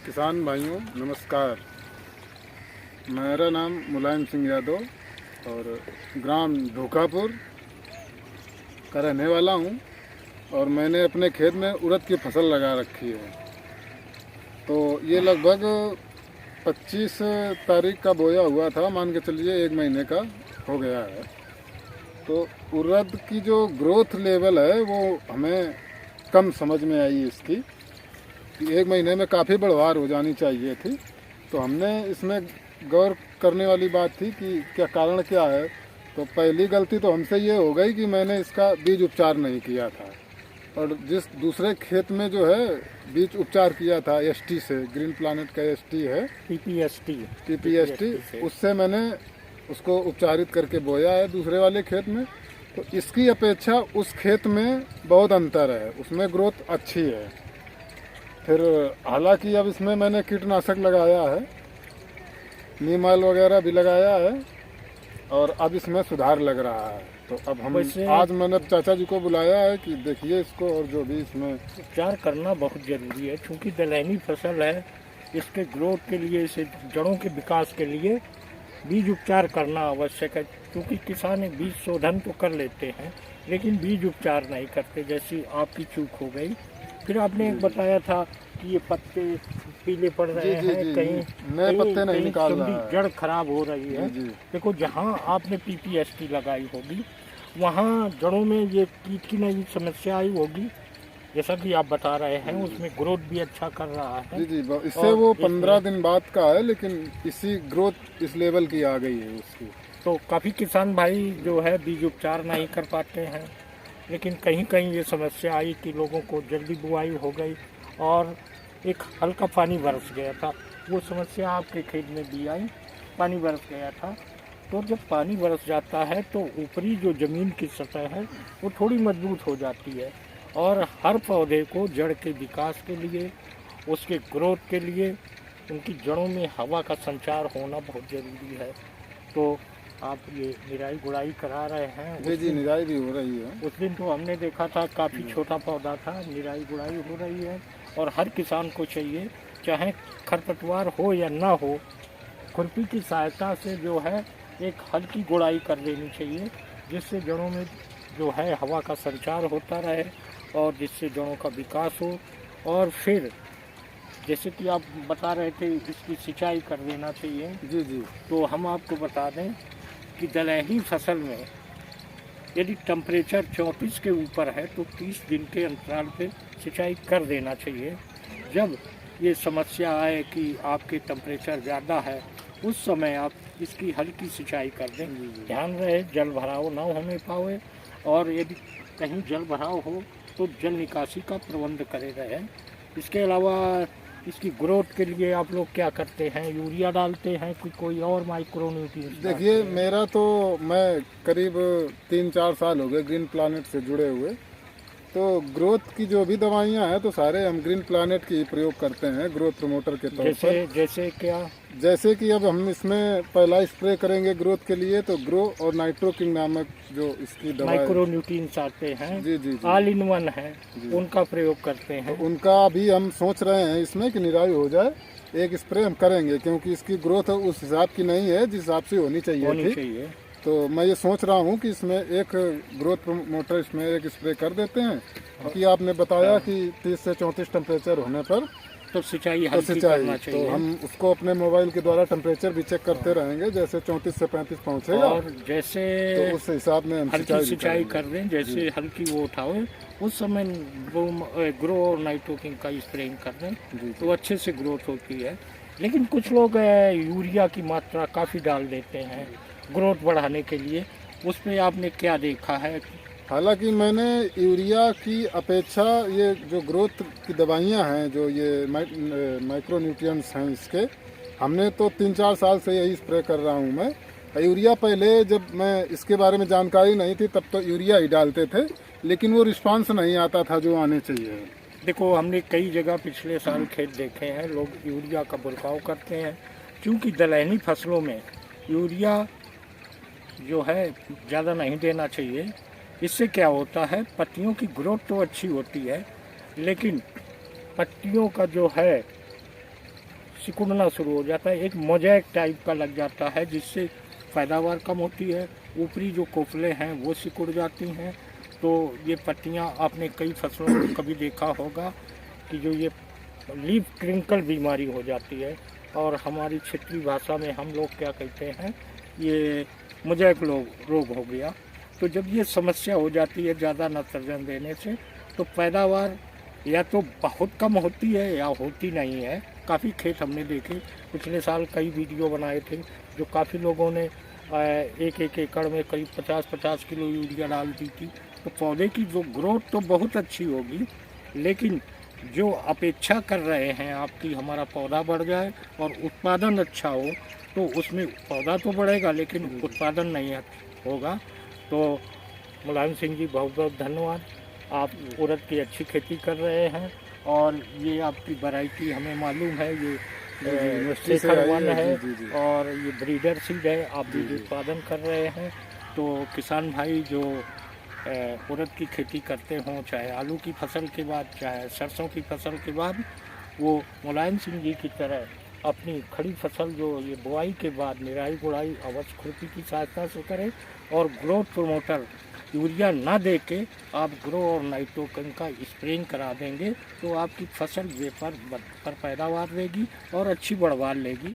किसान भाइयों नमस्कार। मेरा नाम मुलायम सिंह यादव और ग्राम धोखापुर का रहने वाला हूँ और मैंने अपने खेत में उड़द की फसल लगा रखी है। तो ये लगभग 25 तारीख का बोया हुआ था, मान के चलिए 1 महीने का हो गया है। तो उड़द की जो ग्रोथ लेवल है वो हमें कम समझ में आई इसकी, 1 महीने में काफ़ी बढ़वार हो जानी चाहिए थी। तो हमने इसमें गौर करने वाली बात थी कि क्या कारण क्या है। तो पहली गलती तो हमसे ये हो गई कि मैंने इसका बीज उपचार नहीं किया था, और जिस दूसरे खेत में जो है बीज उपचार किया था एसटी से, ग्रीन प्लानेट का एसटी है, टीपीएसटी, उससे मैंने उसको उपचारित करके बोया है दूसरे वाले खेत में। तो इसकी अपेक्षा उस खेत में बहुत अंतर है, उसमें ग्रोथ अच्छी है। फिर हालांकि अब इसमें मैंने कीटनाशक लगाया है, नीम ऑयल वगैरह भी लगाया है और अब इसमें सुधार लग रहा है। तो अब हम आज मैंने चाचा जी को बुलाया है कि देखिए इसको, और जो भी इसमें उपचार करना बहुत ज़रूरी है, क्योंकि दलहनी फसल है। इसके ग्रोथ के लिए, इसे जड़ों के विकास के लिए बीज उपचार करना आवश्यक है। क्योंकि किसान बीज शोधन तो कर लेते हैं लेकिन बीज उपचार नहीं करते, जैसी आपकी चूक हो गई। फिर आपने एक बताया था कि ये पत्ते पीले पड़ रहे हैं, कहीं नए पत्ते नहीं निकाल रहा है, जड़ खराब हो रही है। देखो, जहाँ आपने पीपीएसटी लगाई होगी वहाँ जड़ों में ये कीट की नई समस्या आई होगी, जैसा कि आप बता रहे हैं। उसमें ग्रोथ भी अच्छा कर रहा है। जी, इससे वो 15 दिन बाद का है, लेकिन इसी ग्रोथ इस लेवल की आ गई है उसकी। तो काफ़ी किसान भाई जो है बीज उपचार नहीं कर पाते हैं, लेकिन कहीं कहीं ये समस्या आई कि लोगों को जल्दी बुआई हो गई और एक हल्का पानी बरस गया था। वो समस्या आपके खेत में भी आई, पानी बरस गया था। तो जब पानी बरस जाता है तो ऊपरी जो ज़मीन की सतह है वो थोड़ी मजबूत हो जाती है, और हर पौधे को जड़ के विकास के लिए, उसके ग्रोथ के लिए, उनकी जड़ों में हवा का संचार होना बहुत ज़रूरी है। तो आप ये निराई गुड़ाई करा रहे हैं? जी, निराई भी हो रही है। उस दिन तो हमने देखा था काफ़ी छोटा पौधा था, निराई गुड़ाई हो रही है। और हर किसान को चाहिए, चाहे खरपतवार हो या ना हो, खुरपी की सहायता से जो है एक हल्की गुड़ाई कर लेनी चाहिए, जिससे जड़ों में जो है हवा का संचार होता रहे और जिससे जड़ों का विकास हो। और फिर जैसे कि आप बता रहे थे इसकी सिंचाई कर देना चाहिए। जी। तो हम आपको बता दें कि दलहनी फसल में यदि टेम्परेचर 34 के ऊपर है तो 30 दिन के अंतराल पे सिंचाई कर देना चाहिए। जब ये समस्या आए कि आपके टेम्परेचर ज़्यादा है, उस समय आप इसकी हल्की सिंचाई कर दें। ध्यान रहे जल भराव ना होने पाए, और यदि कहीं जल भराव हो तो जल निकासी का प्रबंध करे रहें। इसके अलावा इसकी ग्रोथ के लिए आप लोग क्या करते हैं? यूरिया डालते हैं कि कोई और माइक्रोन्यूट्रिएंट्स? देखिए, मेरा तो मैं करीब 3-4 साल हो गए ग्रीन प्लानेट से जुड़े हुए। तो ग्रोथ की जो भी दवाइयाँ हैं तो सारे हम ग्रीन प्लानेट की प्रयोग करते हैं ग्रोथ प्रमोटर के तौर पर। जैसे क्या? जैसे कि अब हम इसमें पहला स्प्रे करेंगे ग्रोथ के लिए तो ग्रो और नाइट्रो किंग नामक जो इसकी दवा माइक्रोन्यूट्रिएंट्स आते हैं, जी, ऑल इन वन है, उनका प्रयोग करते हैं। तो उनका भी हम सोच रहे हैं इसमें कि निराई हो जाए, एक स्प्रे हम करेंगे, क्योंकि इसकी ग्रोथ उस हिसाब की नहीं है जिस हिसाब से होनी चाहिए। तो मैं ये सोच रहा हूँ कि इसमें एक ग्रोथ प्रमोटर इसमें एक स्प्रे कर देते हैं। कि आपने बताया कि 30 से 34 टेम्परेचर होने पर तो सिंचाई करना चाहिए। तो हम उसको अपने मोबाइल के द्वारा टेम्परेचर भी चेक करते रहेंगे, जैसे 34 से 35 पहुँचेगा और जैसे तो उस हिसाब में हम सिंचाई कर दें। जैसे हल्की वो उठाओ उस समय ग्रो और नाइट्रोकिंग का स्प्रेइंग कर दें तो अच्छे से ग्रोथ होती है। लेकिन कुछ लोग यूरिया की मात्रा काफ़ी डाल देते हैं ग्रोथ बढ़ाने के लिए, उस पर आपने क्या देखा है? हालांकि मैंने यूरिया की अपेक्षा ये जो ग्रोथ की दवाइयाँ हैं, जो ये माइक्रो न्यूट्रिएंट्स हैं इसके, हमने तो 3-4 साल से यही स्प्रे कर रहा हूँ मैं। यूरिया पहले जब मैं इसके बारे में जानकारी नहीं थी तब तो यूरिया ही डालते थे, लेकिन वो रिस्पांस नहीं आता था जो आने चाहिए। देखो, हमने कई जगह पिछले साल खेत देखे हैं, लोग यूरिया का बुरकाव करते हैं। क्योंकि दलहनी फसलों में यूरिया जो है ज़्यादा नहीं देना चाहिए। इससे क्या होता है, पत्तियों की ग्रोथ तो अच्छी होती है, लेकिन पत्तियों का जो है सिकुड़ना शुरू हो जाता है, एक मोज़ेक टाइप का लग जाता है, जिससे पैदावार कम होती है। ऊपरी जो कोफले हैं वो सिकुड़ जाती हैं। तो ये पत्तियाँ आपने कई फसलों में कभी देखा होगा कि जो ये लीफ क्रिंकल बीमारी हो जाती है, और हमारी क्षेत्रीय भाषा में हम लोग क्या कहते हैं, ये मोज़ेक रोग हो गया। तो जब ये समस्या हो जाती है ज़्यादा नाइट्रोजन देने से, तो पैदावार या तो बहुत कम होती है या होती नहीं है। काफ़ी खेत हमने देखे, पिछले साल कई वीडियो बनाए थे, जो काफ़ी लोगों ने एक एक एकड़ में करीब 50-50 किलो यूरिया डाल दी थी। तो पौधे की जो ग्रोथ तो बहुत अच्छी होगी, लेकिन जो अपेक्षा कर रहे हैं आपकी हमारा पौधा बढ़ जाए और उत्पादन अच्छा हो, तो उसमें पौधा तो बढ़ेगा लेकिन उत्पादन नहीं होगा। तो मुलायम सिंह जी, बहुत बहुत धन्यवाद। आप उड़द की अच्छी खेती कर रहे हैं, और ये आपकी वैरायटी हमें मालूम है, ये यूनिवर्सिटी से शेखर आई वन है। है, जी, जी, जी। और ये ब्रीडर सीड है, आप बीज उत्पादन कर रहे हैं। तो किसान भाई जो उड़द की खेती करते हों, चाहे आलू की फसल के बाद, चाहे सरसों की फसल के बाद, वो मुलायम सिंह जी की तरह अपनी खड़ी फसल जो ये बुआई के बाद निराई गुड़ाई अवश्य खुरपी की सहायता से करें, और ग्रोथ प्रमोटर यूरिया ना दे के आप ग्रो और नाइट्रोजन का स्प्रेइंग करा देंगे, तो आपकी फसल बेपर पैदावार देगी और अच्छी बढ़वार लेगी।